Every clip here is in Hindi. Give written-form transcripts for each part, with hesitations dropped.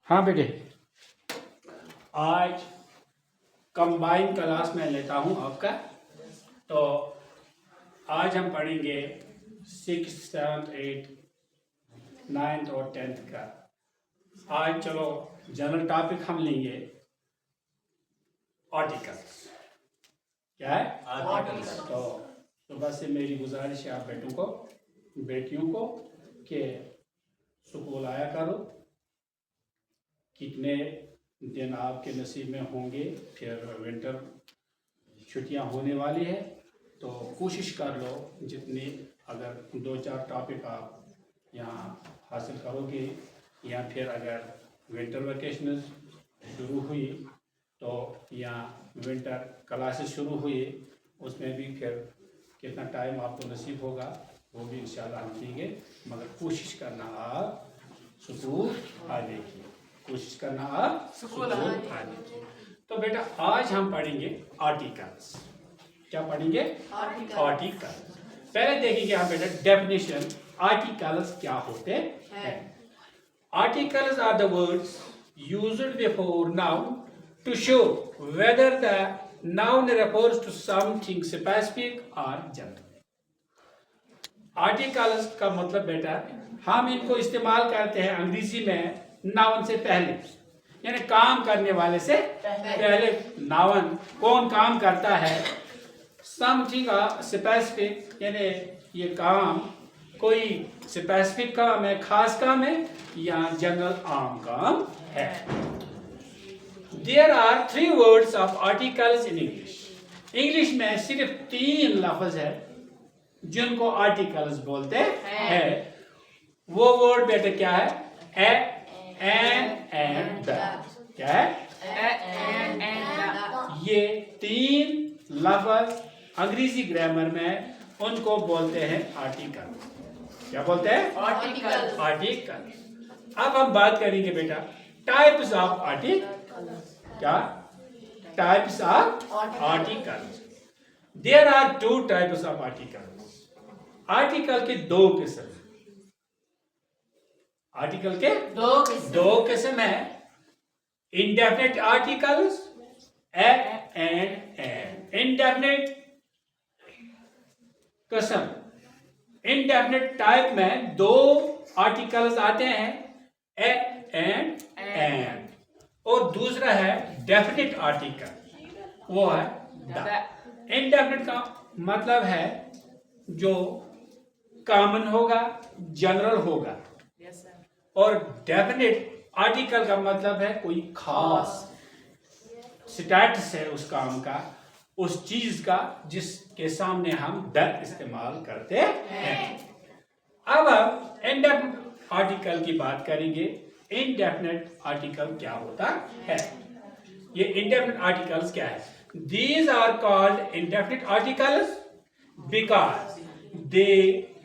हाँ बेटे, आज कंबाइन क्लास में लेता हूँ आपका। तो आज हम पढ़ेंगे 6th, 7th, 8th, 9th और 10th का। आज चलो जनरल टॉपिक हम लेंगे आर्टिकल्स। क्या है? आर्टिकल्स। तो सुबह से मेरी गुजारिश है आप बेटियों को कि स्कूल आया करो। कितने दिन आपके नसीब में होंगे, फिर विंटर छुट्टियां होने वाली है, तो कोशिश कर लो जितने अगर 2-4 टॉपिक आप यहाँ हासिल करोगे, या फिर अगर विंटर वेकेशन शुरू हुई तो यहाँ विंटर क्लासेस शुरू हुई, उसमें भी फिर कितना टाइम आपको नसीब होगा वो भी इंशाल्लाह हम देंगे। मगर कोशिश करना आप स्कूल आने की, कोशिश करना आप स्कूल आने की। तो बेटा आज हम पढ़ेंगे आर्टिकल्स। क्या पढ़ेंगे? आर्टिकल्स। पहले देखेंगे हम बेटा डेफिनेशन, आर्टिकल्स क्या होते हैं। Articles are the words used before noun to show whether the noun refers to something specific और जनरल। आर्टिकल्स का मतलब बेटा हम इनको इस्तेमाल करते हैं अंग्रेजी में नाउन से पहले, यानी काम करने वाले से पहले। नाउन कौन काम करता है, समथिंग स्पेसिफिक, यानी ये काम कोई स्पेसिफिक काम है, खास काम है, या जनरल आम काम है। There are 3 words of articles in English. English में सिर्फ 3 लफ्ज है जिनको आर्टिकल्स बोलते हैं। वो वर्ड बेटा क्या है? ए, एन एंड द। क्या है? ये 3 लफ्ज अंग्रेजी ग्रामर में उनको बोलते हैं आर्टिकल। क्या बोलते हैं? आर्टिकल। अब हम बात करेंगे बेटा टाइप्स ऑफ आर्टिकल। क्या? Types of articles. There are 2 types of articles. Article के 2 किस्म। आर्टिकल के 2 किस्म है, indefinite articles and an. Indefinite किस्म, इंडेफिनिट टाइप में 2 आर्टिकल्स आते हैं, ए एंड एन, और दूसरा है डेफिनिट आर्टिकल, वो है द। इंडेफिनिट का मतलब है जो कॉमन होगा, जनरल होगा, और डेफिनिट आर्टिकल का मतलब है कोई खास स्टेटस है उस काम का, उस चीज का, जिसके सामने हम द इस्तेमाल करते हैं। अब हम इंडेफिनिट आर्टिकल की बात करेंगे। इंडेफिनिट आर्टिकल क्या होता है? ये इंडेफिनिट आर्टिकल्स क्या है? These are called indefinite articles because they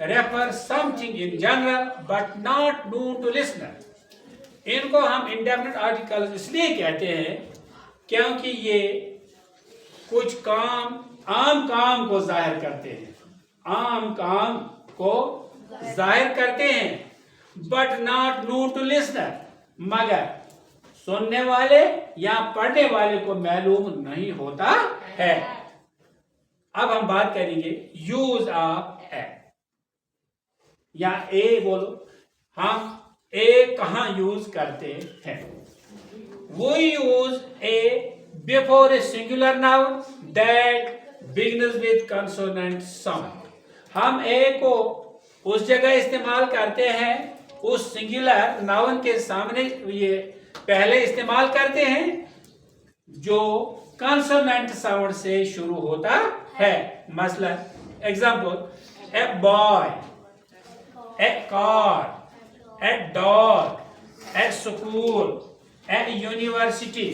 refer something in general but not known to listener. इनको हम इंडेफिनिट आर्टिकल्स इसलिए कहते हैं क्योंकि ये कुछ काम, आम काम को जाहिर करते हैं, आम काम को जाहिर करते हैं, but not known to listener, मगर सुनने वाले या पढ़ने वाले को मालूम नहीं होता है। अब हम बात करेंगे यूज ऑफ ए, या ए बोलो। हम ए कहां यूज करते हैं? वो use A before a singular noun that begins with consonant sound. हम ए को उस जगह इस्तेमाल करते हैं, उस सिंगुलर नाउन के सामने ये पहले इस्तेमाल करते हैं जो कंसोनेंट साउंड से शुरू होता है। मसलन example, a boy, A car, a dog, A school, A university,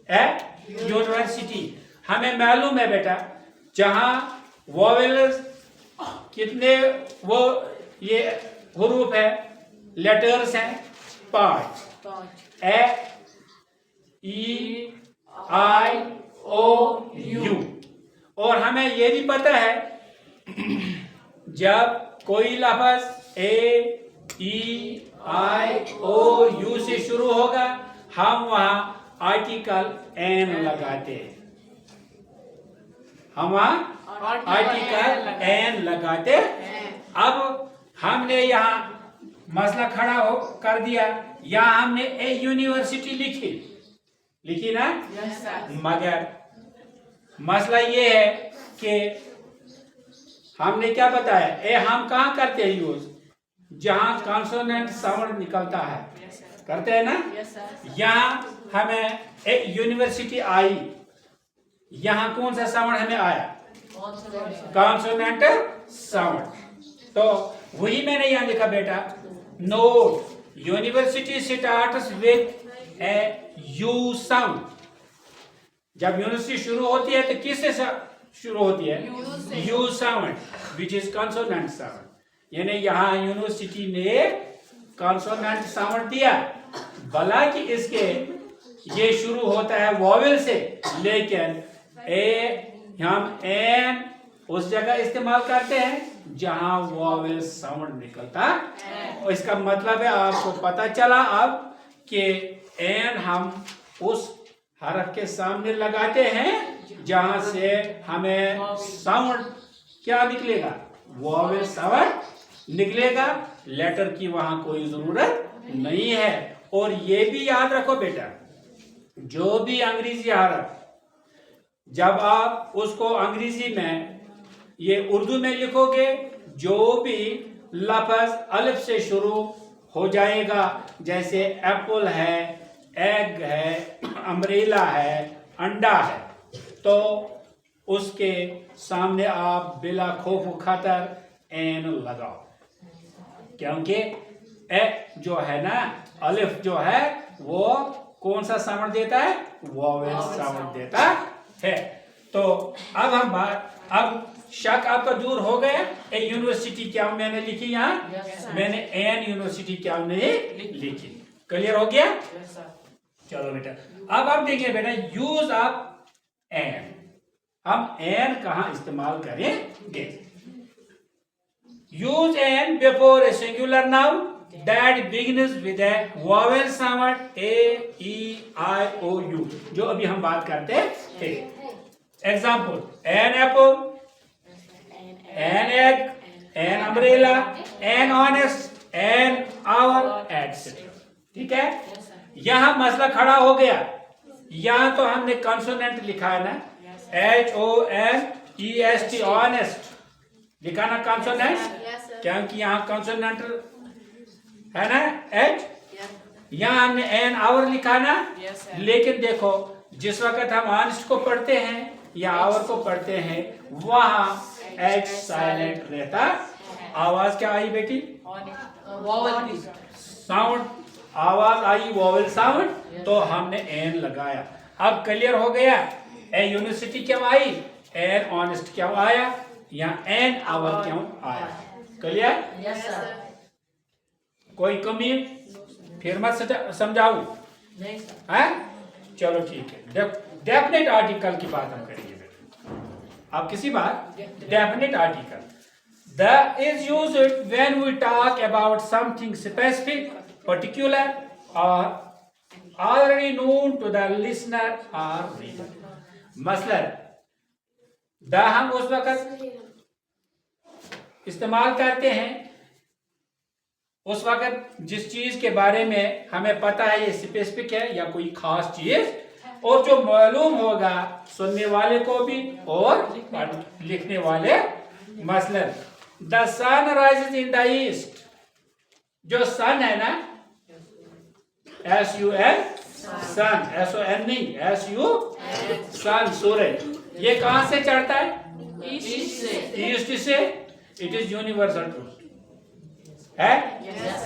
A university. हमें मालूम है बेटा जहां वोवेल्स कितने, वो ये हुरूफ है, लेटर्स हैं 5, ए, ई, आई, ओ, यू। और हमें ये भी पता है जब कोई लफ्ज ए, ई, आई ओ यू से शुरू होगा, हम वहां आर्टिकल एन लगाते हैं। हम वहां आर्टिकल एन लगाते। अब हमने यहाँ मसला खड़ा हो कर दिया, यहाँ हमने ए यूनिवर्सिटी लिखी ना। मगर मसला ये है कि हमने क्या बताया, ए हम कहाँ करते हैं यूज, जहां कॉन्सोनेंट साउंड निकलता है, करते हैं ना। यहाँ हमें ए यूनिवर्सिटी आई, यहाँ कौन सा साउंड हमें आया, कॉन्सोनेंट साउंड। तो वही मैंने यहाँ लिखा बेटा, note university starts with A you sound. जब यूनिवर्सिटी शुरू होती है तो किससे शुरू होती है, you sound which is consonant sound. यानी यहाँ यूनिवर्सिटी ने कॉन्सोनेंट साउंड दिया, हालांकि इसके ये शुरू होता है वॉवेल से, लेकिन हम एन उस जगह इस्तेमाल करते हैं जहां वॉवेल साउंड निकलता है। और इसका मतलब है आपको पता चला अब कि एन हम उस हरफ के सामने लगाते हैं जहां से हमें साउंड क्या निकलेगा, वॉवेल साउंड निकलेगा। लेटर की वहां कोई जरूरत नहीं है। और ये भी याद रखो बेटा, जो भी अंग्रेजी हरफ जब आप उसको अंग्रेजी में ये उर्दू में लिखोगे, जो भी लफ्ज अलिफ से शुरू हो जाएगा, जैसे एप्पल है, एग है, अम्ब्रेला है, अंडा है, तो उसके सामने आप बिला खौफ खतर एन लगाओ, क्योंकि ए जो है ना, अलिफ जो है वो कौन सा साउंड देता है, वॉवेल साउंड देता है। तो अब हम अब शक आपका दूर हो गया। ए यूनिवर्सिटी क्या मैंने लिखी यहाँ, मैंने एन यूनिवर्सिटी क्या नहीं लिखी। क्लियर हो गया? चलो बेटा, अब आप देखिए बेटा, यूज ऑफ एन। हम एन कहाँ इस्तेमाल करेंगे? Use an before a singular noun that begins with a vowel sound a, e, i, o, u, जो अभी हम बात करते थे। Example, an apple, an egg, an umbrella, an honest, an hour, etc. ठीक है? यहाँ मसला खड़ा हो गया। यहाँ तो हमने कंसोनेंट लिखा है ना, HONEST, ऑनेस्ट लिखा ना कंसोनेंट, क्योंकि यहाँ कंसोनेंट है ना एच। यहाँ हमने एन आवर लिखा ना, लेकिन देखो जिस वक्त हम ऑनेस्ट को पढ़ते हैं या आवर को पढ़ते हैं, वहां एच साइलेंट रहता। आवाज क्या आई बेटी? साउंड, आवाज आई वॉवेल साउंड, तो हमने एन लगाया। अब क्लियर हो गया, ए यूनिवर्सिटी क्यों आई, एन ऑनेस्ट क्यों आया, या एन आवर क्यों आया। क्लियर? Yes sir. कोई कमी फिर मत समझाऊ? नहीं सर। है? चलो ठीक है। डेफिनेट आर्टिकल की बात हम करेंगे बेटा। अब किसी बात definite article the is used when we talk about something specific, particular और already known to the listener or reader. मसलन द हम उस वक्त इस्तेमाल करते हैं उस वक्त जिस चीज के बारे में हमें पता है ये स्पेसिफिक है या कोई खास चीज, और जो मालूम होगा सुनने वाले को भी और लिखने वाले। मसलन the sun rises in the east, जो सन है ना, SUN, सन, SON नहीं, SU, सन, सूरज, ये कहां से चढ़ता है? ईस्ट से। इट इज यूनिवर्सल ट्रूथ है। यस।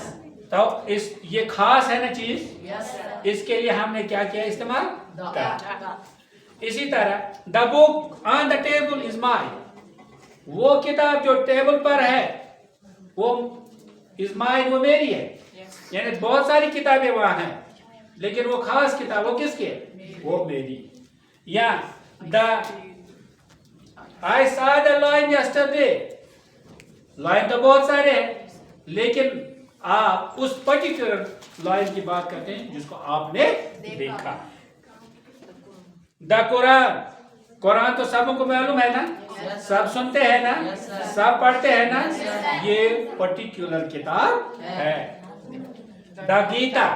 तो इस ये खास है ना चीज, यस सर। इसके लिए हमने क्या किया इस्तेमाल? द। इसी तरह the book on the table is my, वो किताब जो टेबल पर है वो इज माई, वो मेरी है। यानी बहुत सारी किताबें वहां हैं, लेकिन वो खास किताब वो किसकी है? वो मेरी। या the I saw the lion yesterday, lion तो बहुत सारे हैं, लेकिन आप उस पर्टिकुलर लाइन की बात करते हैं जिसको आपने देखा। द कुरान, कुरान तो सबको मालूम है ना, सब सुनते हैं ना, सब पढ़ते हैं ना, ये पर्टिकुलर किताब है। The Gita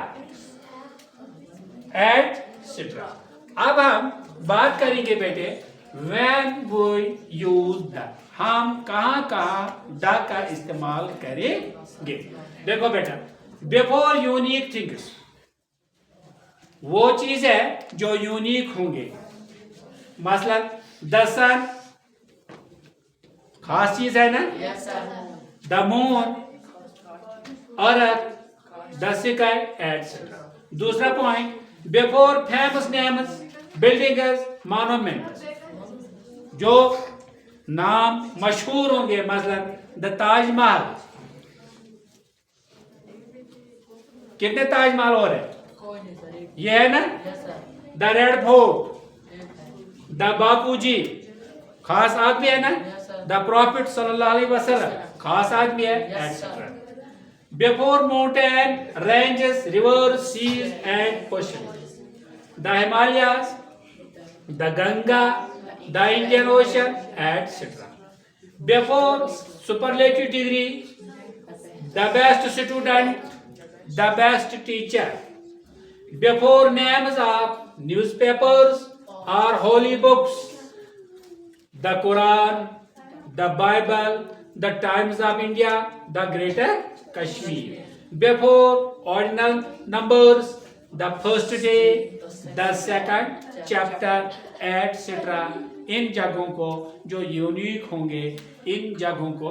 etcetera. अब हम बात करेंगे बेटे when we use the, हम कहाँ द का इस्तेमाल करेंगे। देखो बेटा, बिफोर यूनिक थिंग्स, वो चीज है जो यूनिक होंगे। मसलन द सन, खास चीज है ना, Yes, sir. The moon, earth, the sky etcetera. दूसरा point, before famous names, buildings, monuments, जो नाम मशहूर होंगे, मसलन द ताजमहल। कितने ताजमहल और है? कोई नहीं सर, एक। ये है ना। Yes, sir. The red fort, एक है। द बापूजी, खास आदमी है ना। Yes, sir. द प्रॉफिट सल्लल्लाहु अलैहि वसल्लम, खास आदमी है, Yes, sir. Etcetera. Before mountain, ranges, rivers, seas and oceans, the Himalayas, the Ganga, the Indian Ocean etcetera. Before superlative degree, the best student, the best teacher. Before names of newspapers or holy books, the Quran, the Bible, the Times of India, the Greater Kashmir. Before ordinal numbers, the first day, the second chapter, etc. इन जगहों को जो यूनिक होंगे, इन जगहों को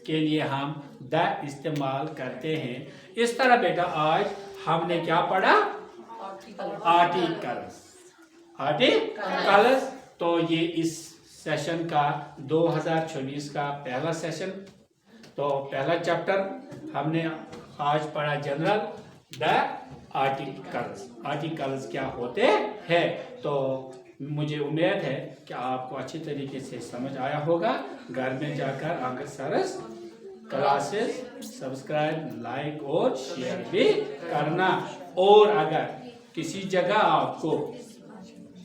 के लिए हम द इस्तेमाल करते हैं। इस तरह बेटा आज हमने क्या पढ़ा? आर्टिकल्स। आर्टिकल्स। तो ये इस सेशन का 2024 का पहला सेशन, तो पहला चैप्टर हमने आज पढ़ा जनरल द आर्टिकल्स। आर्टिकल्स क्या होते हैं? तो मुझे उम्मीद है कि आपको अच्छी तरीके से समझ आया होगा। घर में जाकर आकर सरस क्लासेस सब्सक्राइब, लाइक और शेयर भी करना। और अगर किसी जगह आपको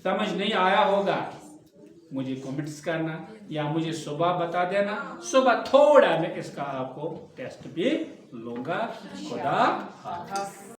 समझ नहीं आया होगा, मुझे कमेंट्स करना या मुझे सुबह बता देना। सुबह थोड़ा मैं इसका आपको टेस्ट भी लूंगा। खुदा हाफिज़।